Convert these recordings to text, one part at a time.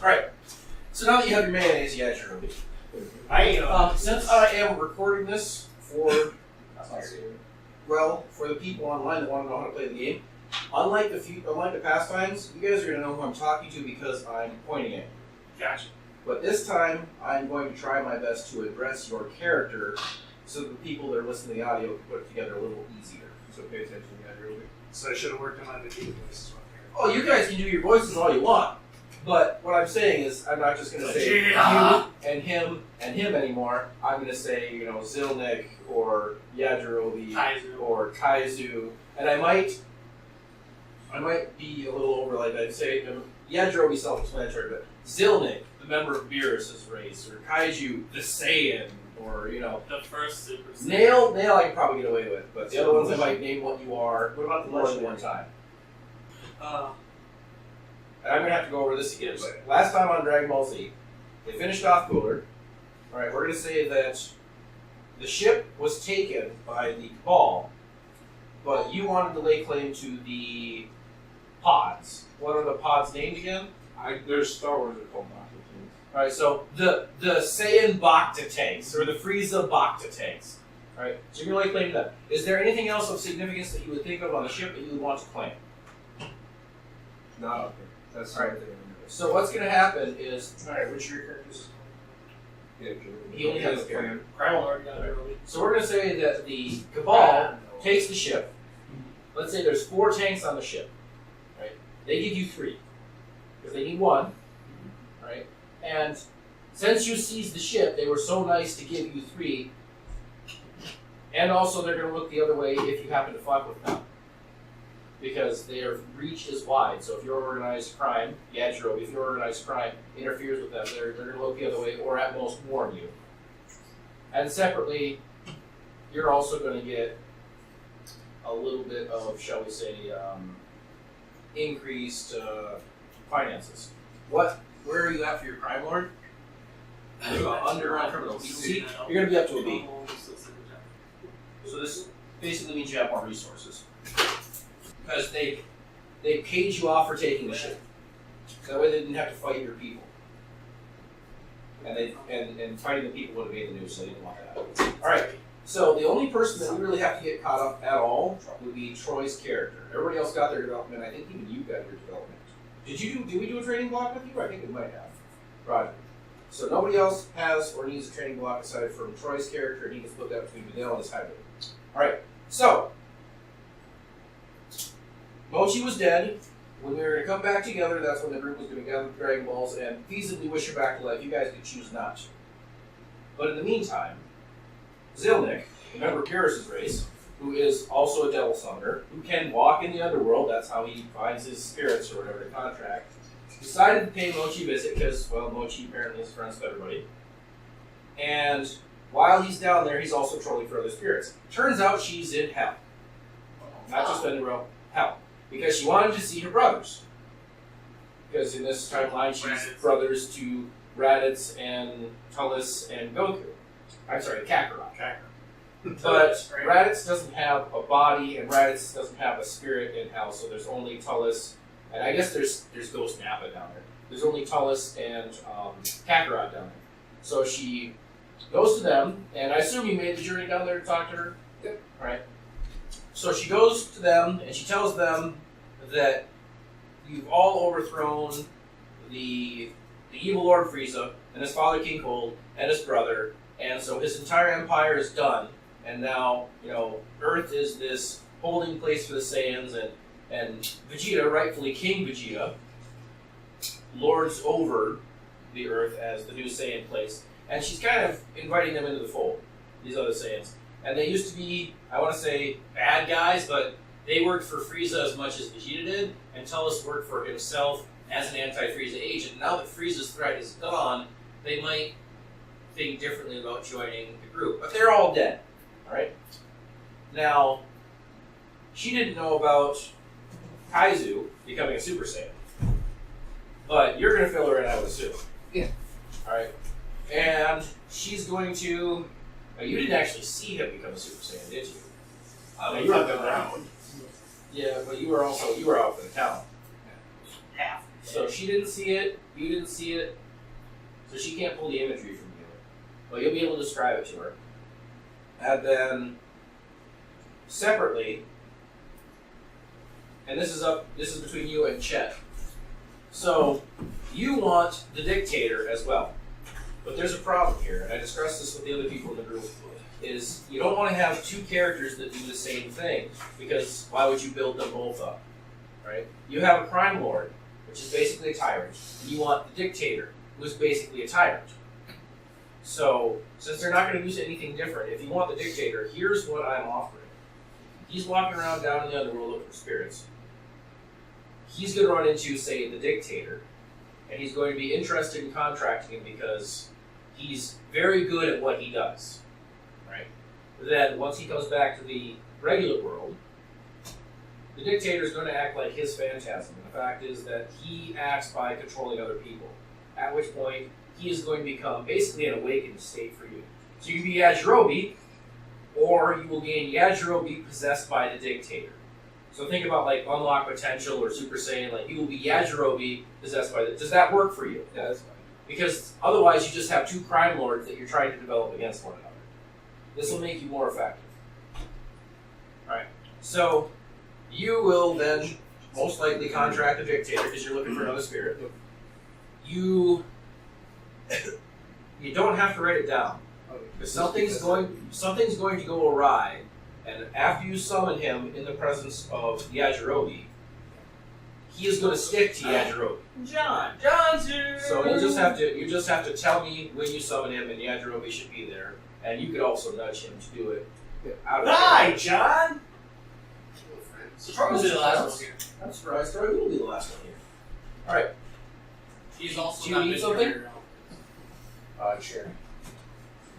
Alright, so now that you have your mayonnaise, you add your own. Since I am recording this for, for the people online that want to know how to play the game, unlike the past times, you guys are going to know who I'm talking to because I'm pointing at you. Gotcha. But this time, I'm going to try my best to address your character so that the people that are listening to the audio can put it together a little easier. So pay attention to the audio. So I should have worked on my video voices. Oh, you guys can do your voices all you want. But what I'm saying is, I'm not just going to say you and him anymore. I'm going to say, Zilnic or Yajirobe or Kaizu. And I might be a little over, like I'd say, Yajirobe self-explanatory, but Zilnic, the member of Beerus' race, or Kaiju, the Saiyan, or, the first Super Saiyan. Nail I can probably get away with, but the other ones I might name what you are. What about the more than legendary? one time? And I'm going to have to go over this again. But last time on Dragon Ball Z, they finished off Cooler. Alright, we're going to say that the ship was taken by the Cabal, but you wanted to lay claim to the pods. What are the pods named again? There's Star Wars that called Bacta tanks. Alright, so the Saiyan Bacta tanks, or the Frieza Bacta tanks. Alright, so you're going to lay claim to that. Is there anything else of significance that you would think of on the ship that you would want to claim? No, okay. That's All right. right. So what's going to happen is... Alright, which are your characters? Yeah, He only has a plan. Crime Lord got it early. So we're going to say that the Cabal takes the ship. Let's say there's 4 tanks on the ship. Right? They give you 3. Because they need 1. Right? And since you seized the ship, they were so nice to give you 3. And also they're going to look the other way if you happen to fuck with them. Because their reach is wide. So if your organized crime, Yajirobe, if your organized crime interferes with them, they're going to look the other way or at most warn you. And separately, you're also going to get a little bit of, shall we say, increased finances. Where are you at for your crime lord? Underground criminal. C? You're going to be up to a B. So this basically means you have more resources. Because they paid you off for taking the ship. So that way they didn't have to fight your people. And fighting the people would have made the news, so they didn't want that. Alright, so the only person that we really have to get caught up at all would be Troy's character. Everybody else got their development. I think even you got your development. Did we do a training block with you? I think we might have. Roger. So nobody else has or needs a training block aside from Troy's character, and he can split that between Miguel and his hybrid. Alright, so Mochi was dead. When we were going to come back together, that's when the group was going to gather the Dragon Balls and feasibly wish her back to life. You guys could choose not to. But in the meantime, Zilnic, a member of Beerus' race, who is also a devil summoner, who can walk in the underworld, that's how he finds his spirits or whatever to contract, decided to pay Mochi a visit because, well, Mochi apparently is friends with everybody. And while he's down there, he's also trolling for other spirits. Turns out she's in hell. Not just underworld, hell. Because she wanted to see her brothers. Because in this timeline, she's brothers to Raditz and Tullus and Goku. I'm sorry, Kakarot. But Raditz doesn't have a body, and Raditz doesn't have a spirit in hell, so there's only Tullus, and I guess there's Ghost Nappa down there. There's only Tullus and Kakarot down there. So she goes to them, and I assume you made the journey down there to talk to her? Yep. Alright. So she goes to them, and she tells them that you've all overthrown the evil Lord Frieza, and his father King Cold, and his brother, and so his entire empire is done, and now, Earth is this holding place for the Saiyans, and Vegeta, rightfully King Vegeta, lords over the Earth as the new Saiyan place, and she's kind of inviting them into the fold, these other Saiyans. And they used to be, I want to say, bad guys, but they worked for Frieza as much as Vegeta did, and Tullus worked for himself as an anti-Frieza agent. Now that Frieza's threat is gone, they might think differently about joining the group. But they're all dead, alright? Now, she didn't know about Kaizu becoming a Super Saiyan. But you're going to fill her in, I would assume. Yeah. Alright? And she's going to... you didn't actually see him become a Super Saiyan, did you? You were around. Yeah, but you were out for the town. Half. So she didn't see it. You didn't see it, so she can't pull the imagery from you. But you'll be able to describe it to her. And then, separately, and this is between you and Chet. So, you want the dictator as well. But there's a problem here, and I discussed this with the other people in the group, is you don't want to have two characters that do the same thing, because why would you build them both up, right? You have a crime lord, which is basically a tyrant, and you want the dictator, who is basically a tyrant. So, since they're not going to use anything different, if you want the dictator, here's what I'm offering. He's walking around down in the underworld looking for spirits. He's going to run into, say, the dictator, and he's going to be interested in contracting him because he's very good at what he does, right? Then, once he comes back to the regular world, the dictator is going to act like his phantasm. And the fact is that he acts by controlling other people, at which point he is going to become basically an awakened state for you. So you can be Yajirobe, or you will gain Yajirobe possessed by the dictator. So think about like Unlock Potential or Super Saiyan, like you will be Yajirobe possessed by the... Does that work for you? Yeah, that's fine. Because otherwise you just have two crime lords that you're trying to develop against one another. This will make you more effective. Alright, so you will then most likely contract the dictator because you're looking for another spirit. You don't have to write it down. Because something's going to go awry, and after you summon him in the presence of Yajirobe, he is going to stick to Yajirobe. John's here. So you just have to tell me when you summon him, and Yajirobe should be there. And you could also nudge him to do it. Out of Hi, John. So Troy will be the last one here. I'm surprised Troy will be the last one here. All right. He's also Do you not need been something? here. Chair.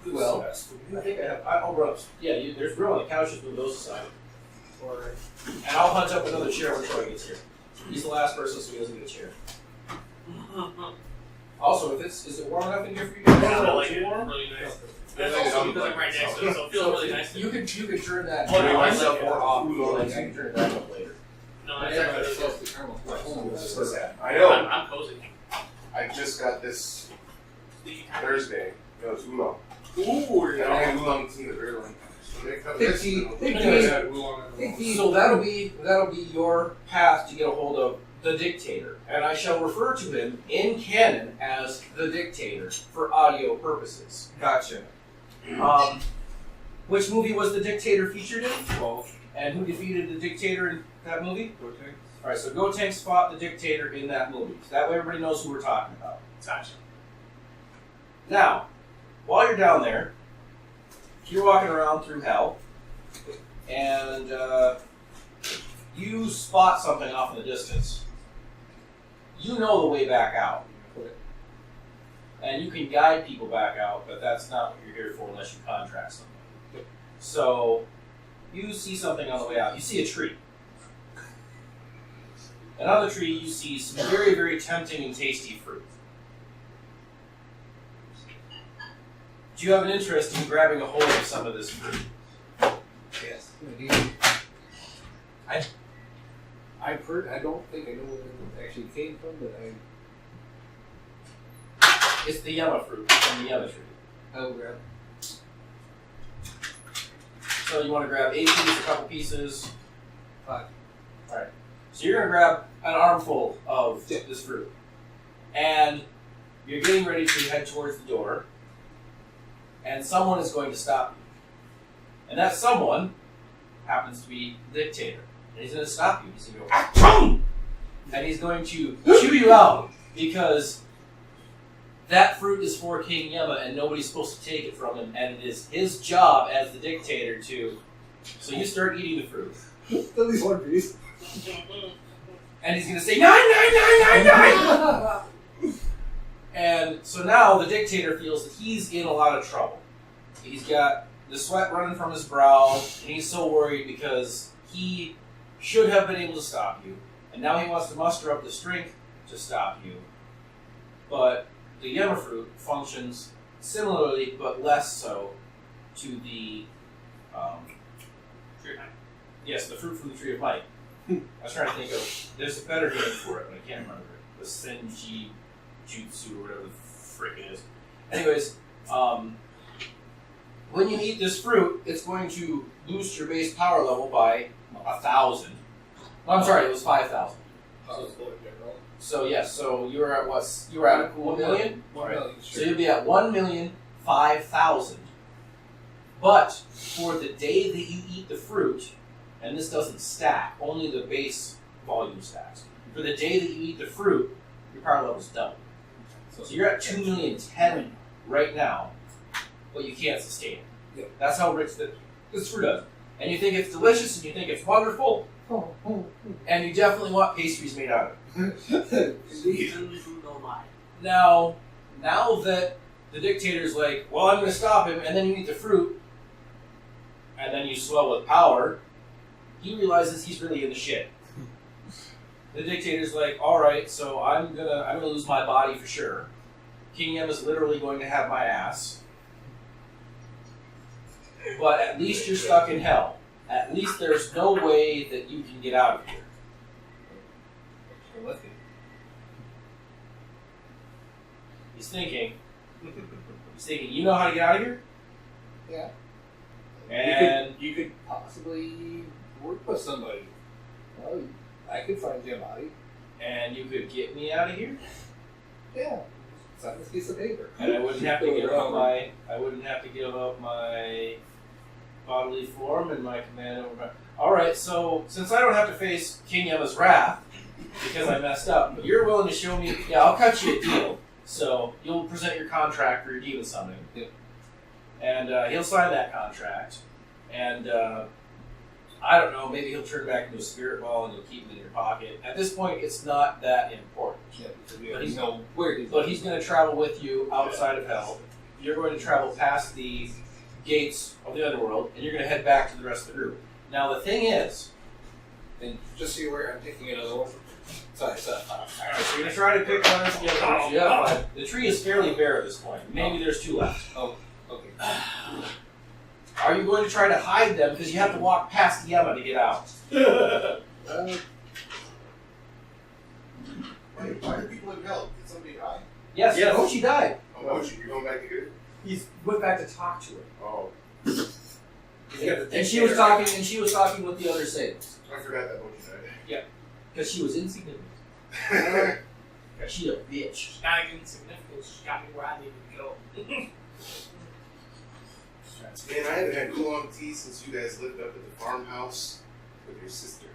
Well, I think I have. I'll run up. Yeah, there's room on the couch. Just move those aside. Or And I'll hunt up another chair when Troy gets here. He's the last person, so he doesn't get a chair. Also, is it warm enough in here for you guys? Yeah, I like Is it. warm? Really nice. That's also because I'm right next to it, so it feels really nice. You could turn that Oh, no, I myself like more it. off. Like, you can turn it back up later. No, that's actually I know. I'm cozy. I just got this Thursday. No, it's Oolong. Ooh, I had Oolong tea the very long time. So they cut this. So that'll be your path to get a hold of the dictator, and I shall refer to him in canon as the dictator for audio purposes. Gotcha. Which movie was the dictator featured in? 12. And who defeated the dictator in that movie? Okay. Alright, so Gotenks fought the dictator in that movie. So that way everybody knows who we're talking about. Gotcha. Now, while you're down there, you're walking around through hell, and you spot something off in the distance. You know the way back out. And you can guide people back out, but that's not what you're here for unless you contract somebody. So, you see something on the way out. You see a tree. And on the tree, you see some very, very tempting and tasty fruit. Do you have an interest in grabbing a hold of some of this fruit? Yes. I've heard, I don't think I know where it actually came from, but It's the yama fruit from the yama tree. I'll grab it. So you want to grab 8 pieces, a couple pieces. 5. Alright. So you're going to grab an armful of this fruit. And you're getting ready to head towards the door. And someone is going to stop you. And that someone happens to be the dictator. And he's going to stop you. He's going to go, Achtung! And he's going to chew you out because that fruit is for King Yama and nobody's supposed to take it from him. And it is his job as the dictator to... So you start eating the fruit. At least one piece. And he's going to say, 9, 9, 9, 9, 9! And so now the dictator feels that he's in a lot of trouble. He's got the sweat running from his brow, and he's so worried because he should have been able to stop you. And now he wants to muster up the strength to stop you. But the Yama fruit functions similarly, but less so, to the, yes, the fruit from the Tree of Light. I was trying to think of, there's a better name for it, but I can't remember it. The Senji jutsu or whatever the frick it is. Anyways, when you eat this fruit, it's going to boost your base power level by 1,000. I'm sorry, it was 5,000. So yes, so you were at what? You were at 1 million. 1 million. So you'll be at 1,005,000. But for the day that you eat the fruit, and this doesn't stack, only the base volume stacks. For the day that you eat the fruit, your power level's double. So you're at 2,010,000 right now, but you can't sustain it. Yep. That's how rich this fruit is. And you think it's delicious and you think it's wonderful, and you definitely want pastries made out of it. Now that the dictator's like, well, I'm going to stop him, and then you eat the fruit, and then you swell with power, he realizes he's really in the shit. The dictator's like, all right, so I'm gonna lose my body for sure. King Yem is literally going to have my ass. But at least you're stuck in hell. At least there's no way that you can get out of here. He's thinking, you know how to get out of here? Yeah. And you could possibly work with somebody. Well, I could find you a body. And you could get me out of here? Yeah. Sign this piece of paper. And I wouldn't have to give up my bodily form and my command over my... Alright, so since I don't have to face King Yema's wrath because I messed up, you're willing to show me... Yeah, I'll cut you a deal. So you'll present your contract for your demon summoning. Yep. And he'll sign that contract. And I don't know, maybe he'll turn back into a spirit ball and you'll keep it in your pocket. At this point, it's not that important. Yeah, But he's going to travel with you outside of hell. You're going to travel past the gates of the underworld, and you're going to head back to the rest of the group. Now, the thing is... And just so you're aware, I'm taking another one. Sorry. So you're going to try to pick one of the other ones. Yeah, fine. The tree is fairly bare at this point. Maybe there's 2 left. Oh, okay. Are you going to try to hide them because you have to walk past Yema to get out? Why are people in hell? Did somebody die? Yes, Mochi died. Oh, Mochi, you're going back to get it? He's went back to talk to her. Oh. And she was talking with the other Saiyans. I forgot that Mochi died. Because she was insignificant. She's a bitch. Shenanigans significance. She got me where I needed to go. Man, I haven't had oolong tea since you guys lived up at the farmhouse with your sister.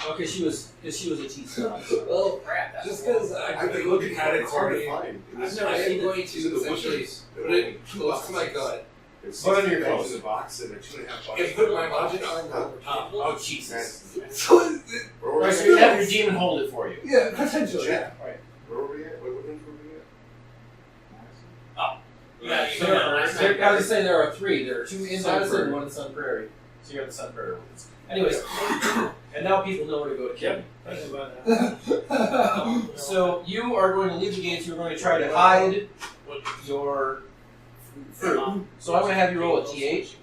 Okay, she was a teaspoon. Well, Crap, just because I've been looking at it It's hard to already, find. I am going to essentially put it close to my gut Put it in your clothes. in the box and a 2.5 box. and put my magic arm over top. Oh, Jesus. So is it, Where were Right, so we you at? have your demon hold it for you. yeah, potentially. Yeah. Right. Where were we at? What range were we at? Yeah, So I was going to say there are 3. There are 2 in Madison and 1 in Sun Prairie. So you're at the Sun Prairie ones. Anyways, and now people know where to go to kill you. So you are going to leave the gates. You're going to try to hide your fruit. So I'm going to have you roll a T8.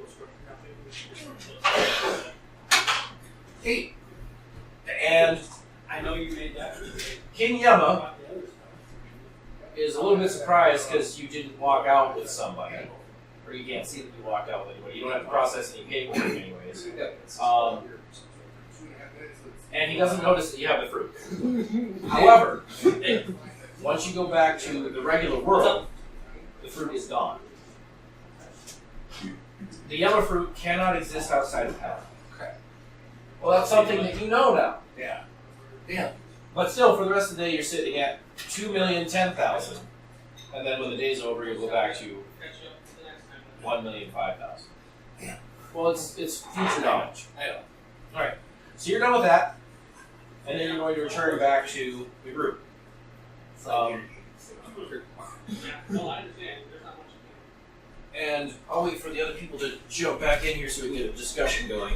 8. And I know you made that. King Yema is a little bit surprised because you didn't walk out with somebody. Or you can't see that you walked out with anybody. You don't have to process any paperwork anyways. And he doesn't notice that you have the fruit. However, once you go back to the regular world, the fruit is gone. The yellow fruit cannot exist outside of hell. Okay. Well, that's something that you know now. Yeah. Yeah. But still, for the rest of the day, you're sitting at 2,010,000. And then when the day's over, you'll go back to 1,005,000. Yeah. Well, it's future knowledge. I know. All right. So you're done with that, and then you're going to return back to the group. No, I understand. There's not much you And I'll wait for the other people to jump back in here so we can get a discussion going.